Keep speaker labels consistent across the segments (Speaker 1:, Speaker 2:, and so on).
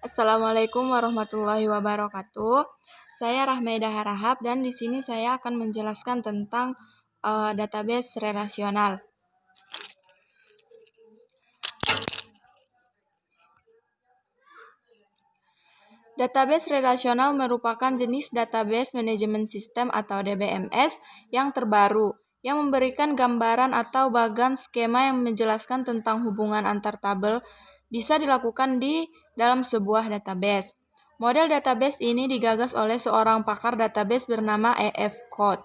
Speaker 1: Assalamualaikum warahmatullahi wabarakatuh. Saya Rahmaida Harahap dan di sini saya akan menjelaskan tentang database relasional. Database relasional merupakan jenis database manajemen sistem atau DBMS yang terbaru, yang memberikan gambaran atau bagan skema yang menjelaskan tentang hubungan antar tabel bisa dilakukan di dalam sebuah database. Model database ini digagas oleh seorang pakar database bernama E.F. Codd.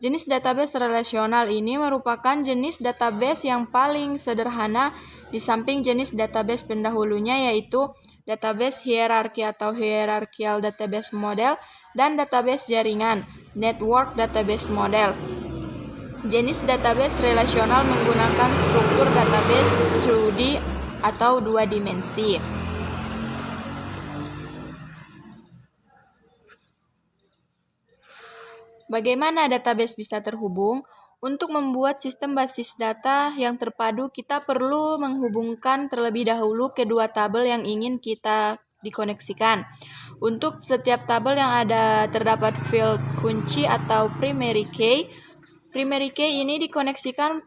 Speaker 1: Jenis database relasional ini merupakan jenis database yang paling sederhana di samping jenis database pendahulunya, yaitu database hierarki atau hierarchical database model dan database jaringan network database model. Jenis database relasional menggunakan struktur database 2D atau dua dimensi. Bagaimana database bisa terhubung? Untuk membuat sistem basis data yang terpadu, kita perlu menghubungkan terlebih dahulu kedua tabel yang ingin kita dikoneksikan. Untuk setiap tabel yang terdapat field kunci atau primary key. Primary key ini dikoneksikan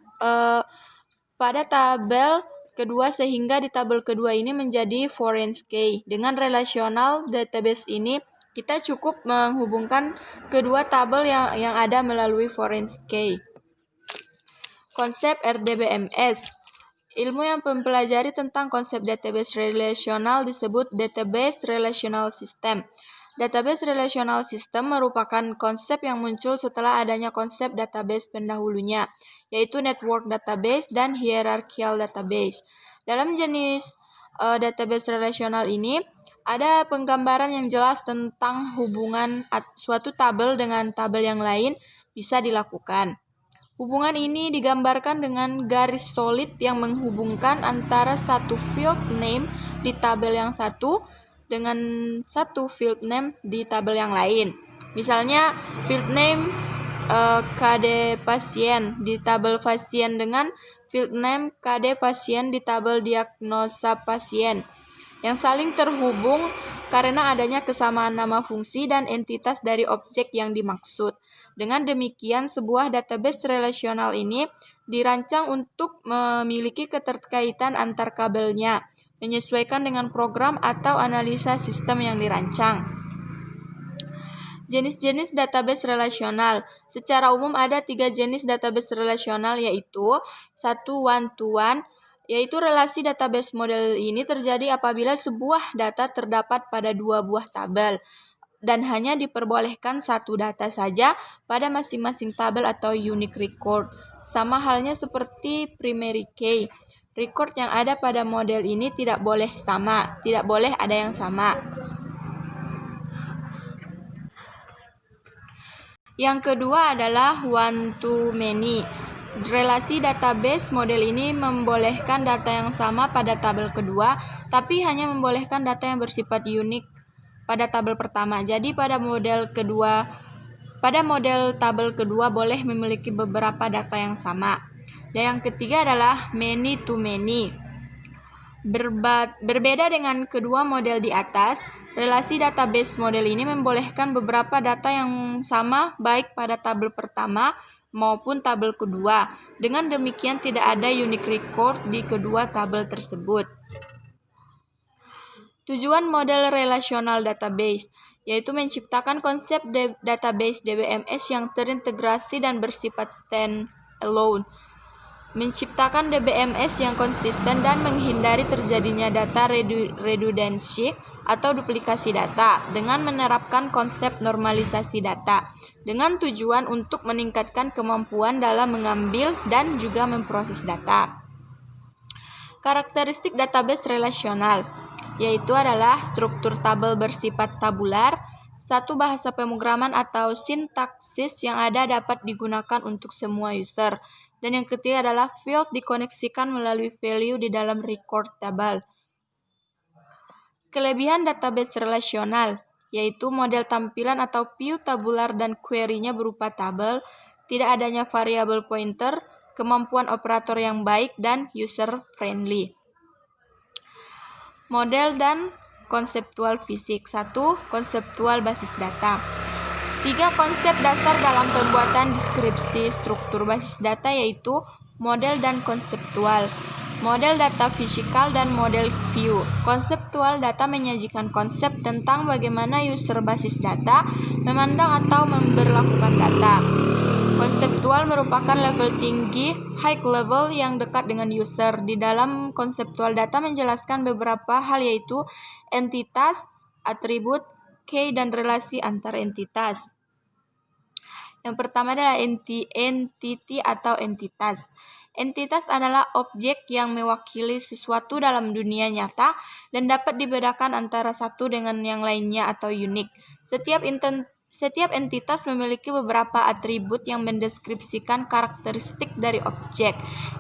Speaker 1: pada tabel kedua sehingga di tabel kedua ini menjadi foreign key. Dengan relational database ini kita cukup menghubungkan kedua tabel yang ada melalui foreign key. Konsep RDBMS. Ilmu yang mempelajari tentang konsep database relasional disebut database relational system. Database relational system merupakan konsep yang muncul setelah adanya konsep database pendahulunya, yaitu network database dan hierarchical database. Dalam jenis database relasional ini, ada penggambaran yang jelas tentang hubungan suatu tabel dengan tabel yang lain bisa dilakukan. Hubungan ini digambarkan dengan garis solid yang menghubungkan antara satu field name di tabel yang satu dengan satu field name di tabel yang lain. Misalnya field name KD pasien di tabel pasien dengan field name KD pasien di tabel diagnosa pasien, yang saling terhubung karena adanya kesamaan nama fungsi dan entitas dari objek yang dimaksud. Dengan demikian, sebuah database relasional ini dirancang untuk memiliki keterkaitan antar kabelnya, menyesuaikan dengan program atau analisa sistem yang dirancang. Jenis-jenis database relasional. Secara umum ada 3 jenis database relasional, yaitu 1. One-to-one, yaitu relasi database model ini terjadi apabila sebuah data terdapat pada 2 buah tabel dan hanya diperbolehkan satu data saja pada masing-masing tabel atau unique record. Sama halnya seperti primary key. Record yang ada pada model ini tidak boleh ada yang sama. Yang kedua adalah one-to-many. Relasi database model ini membolehkan data yang sama pada tabel kedua, tapi hanya membolehkan data yang bersifat unik pada tabel pertama. Jadi pada model tabel kedua boleh memiliki beberapa data yang sama. Dan yang ketiga adalah many-to-many. Berbeda dengan kedua model di atas, relasi database model ini membolehkan beberapa data yang sama baik pada tabel pertama maupun tabel kedua. Dengan demikian tidak ada unique record di kedua tabel tersebut. Tujuan model relational database yaitu menciptakan konsep database DBMS yang terintegrasi dan bersifat stand-alone. Menciptakan DBMS yang konsisten dan menghindari terjadinya data redundancy atau duplikasi data dengan menerapkan konsep normalisasi data dengan tujuan untuk meningkatkan kemampuan dalam mengambil dan juga memproses data. Karakteristik database relasional yaitu adalah struktur tabel bersifat tabular, satu bahasa pemrograman atau sintaksis yang ada dapat digunakan untuk semua user. Dan yang ketiga adalah field dikoneksikan melalui value di dalam record tabel. Kelebihan database relasional yaitu model tampilan atau view tabular dan query-nya berupa tabel, tidak adanya variable pointer, kemampuan operator yang baik, dan user friendly. Model dan konseptual fisik. 1. Konseptual basis data. 3 konsep dasar dalam pembuatan deskripsi struktur basis data yaitu model dan konseptual. Model data fisikal dan model view. Konseptual data menyajikan konsep tentang bagaimana user basis data memandang atau memperlakukan data. Konseptual merupakan level tinggi, high level yang dekat dengan user. Di dalam konseptual data menjelaskan beberapa hal yaitu entitas, atribut, key, dan relasi antar entitas. Yang pertama adalah entity atau entitas. Entitas entitas adalah objek yang mewakili sesuatu dalam dunia nyata dan dapat dibedakan antara satu dengan yang lainnya atau unik. Setiap entitas memiliki beberapa atribut yang mendeskripsikan karakteristik dari objek.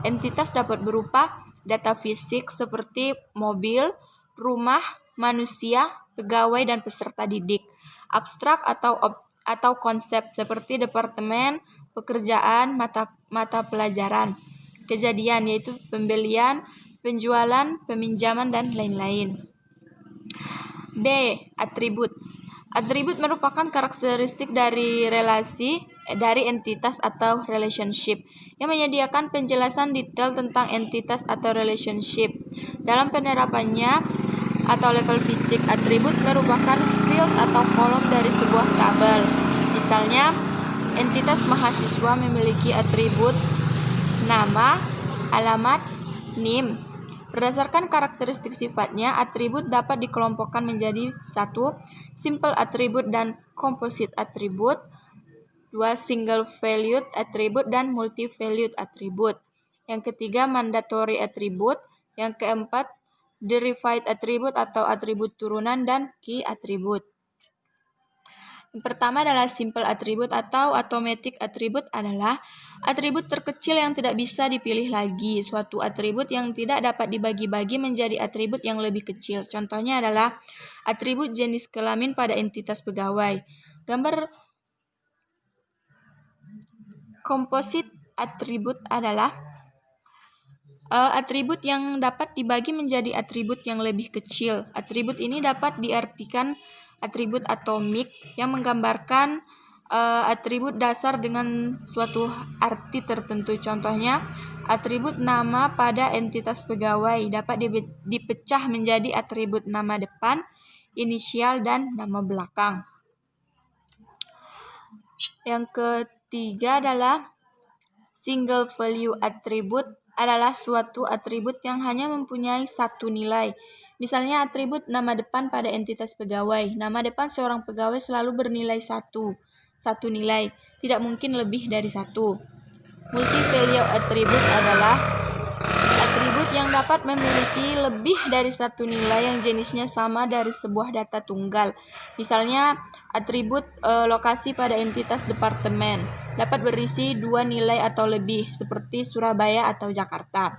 Speaker 1: Entitas dapat berupa data fisik seperti mobil, rumah, manusia, pegawai, dan peserta didik. Abstrak atau konsep seperti departemen, pekerjaan, mata pelajaran. Kejadian yaitu pembelian, penjualan, peminjaman, dan lain-lain. B. Atribut. Atribut merupakan karakteristik dari entitas atau relationship yang menyediakan penjelasan detail tentang entitas atau relationship. Dalam penerapannya atau level fisik, atribut merupakan field atau kolom dari sebuah tabel. Misalnya, entitas mahasiswa memiliki atribut nama, alamat, NIM. Berdasarkan karakteristik sifatnya, atribut dapat dikelompokkan menjadi 1. Simple attribute dan composite attribute. 2. Single valued attribute dan multi valued attribute. Yang ketiga, mandatory attribute. Yang keempat, derived attribute atau atribut turunan, dan key attribute. Yang pertama adalah simple attribute atau automatic attribute adalah atribut terkecil yang tidak bisa dipilih lagi. Suatu atribut yang tidak dapat dibagi-bagi menjadi atribut yang lebih kecil. Contohnya adalah atribut jenis kelamin pada entitas pegawai. Gambar composite attribute adalah atribut yang dapat dibagi menjadi atribut yang lebih kecil. Atribut ini dapat diartikan atribut atomik yang menggambarkan atribut dasar dengan suatu arti tertentu. Contohnya, atribut nama pada entitas pegawai dapat dipecah menjadi atribut nama depan, inisial, dan nama belakang. Yang ketiga adalah single value attribute adalah suatu atribut yang hanya mempunyai satu nilai. Misalnya atribut nama depan pada entitas pegawai. Nama depan seorang pegawai selalu bernilai satu nilai, tidak mungkin lebih dari satu. Multi-value attribute adalah atribut yang dapat memiliki lebih dari satu nilai yang jenisnya sama dari sebuah data tunggal. Misalnya atribut lokasi pada entitas departemen dapat berisi 2 nilai atau lebih, seperti Surabaya atau Jakarta.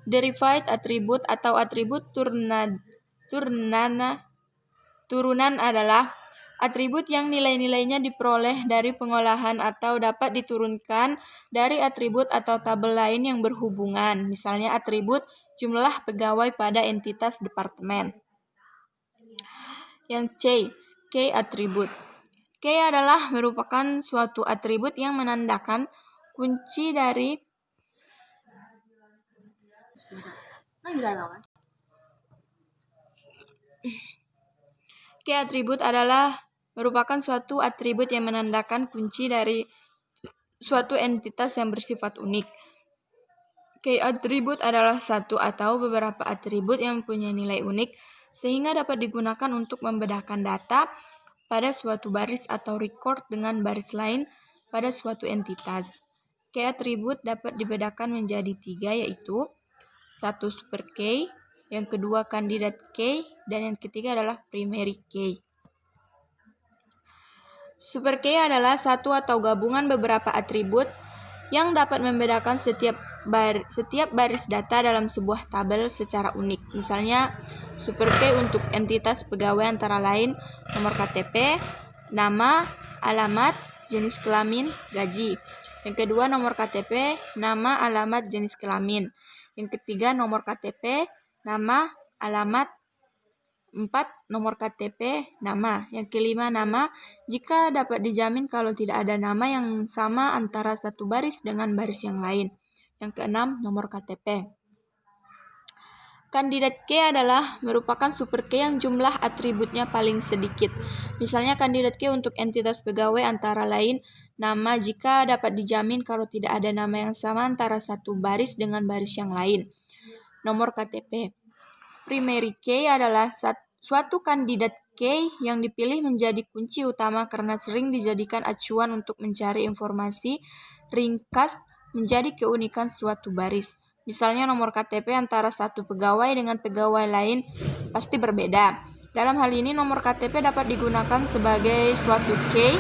Speaker 1: Derived atribut atau atribut turunan adalah atribut yang nilai-nilainya diperoleh dari pengolahan atau dapat diturunkan dari atribut atau tabel lain yang berhubungan. Misalnya atribut jumlah pegawai pada entitas departemen. Yang C, key attribute. Key adalah merupakan suatu atribut yang menandakan kunci dari Key attribute adalah merupakan suatu atribut yang menandakan kunci dari suatu entitas yang bersifat unik. Key attribute adalah satu atau beberapa atribut yang mempunyai nilai unik sehingga dapat digunakan untuk membedakan data pada suatu baris atau record dengan baris lain pada suatu entitas. Key attribute dapat dibedakan menjadi 3, yaitu 1. Super key, yang kedua candidate key, dan yang ketiga adalah primary key. Super key adalah satu atau gabungan beberapa atribut yang dapat membedakan setiap baris data dalam sebuah tabel secara unik. Misalnya, super key untuk entitas pegawai antara lain nomor KTP, nama, alamat, jenis kelamin, gaji. Yang kedua, nomor KTP, nama, alamat, jenis kelamin. Yang ketiga, nomor KTP, nama, alamat, 4. Nomor KTP, nama. Yang kelima, nama. Jika dapat dijamin kalau tidak ada nama yang sama antara satu baris dengan baris yang lain. Yang keenam, nomor KTP. Kandidat K adalah merupakan super K yang jumlah atributnya paling sedikit. Misalnya kandidat K untuk entitas pegawai antara lain nama jika dapat dijamin kalau tidak ada nama yang sama antara satu baris dengan baris yang lain. Nomor KTP. Primary key adalah suatu kandidat key yang dipilih menjadi kunci utama karena sering dijadikan acuan untuk mencari informasi ringkas menjadi keunikan suatu baris. Misalnya nomor KTP antara satu pegawai dengan pegawai lain pasti berbeda. Dalam hal ini nomor KTP dapat digunakan sebagai suatu key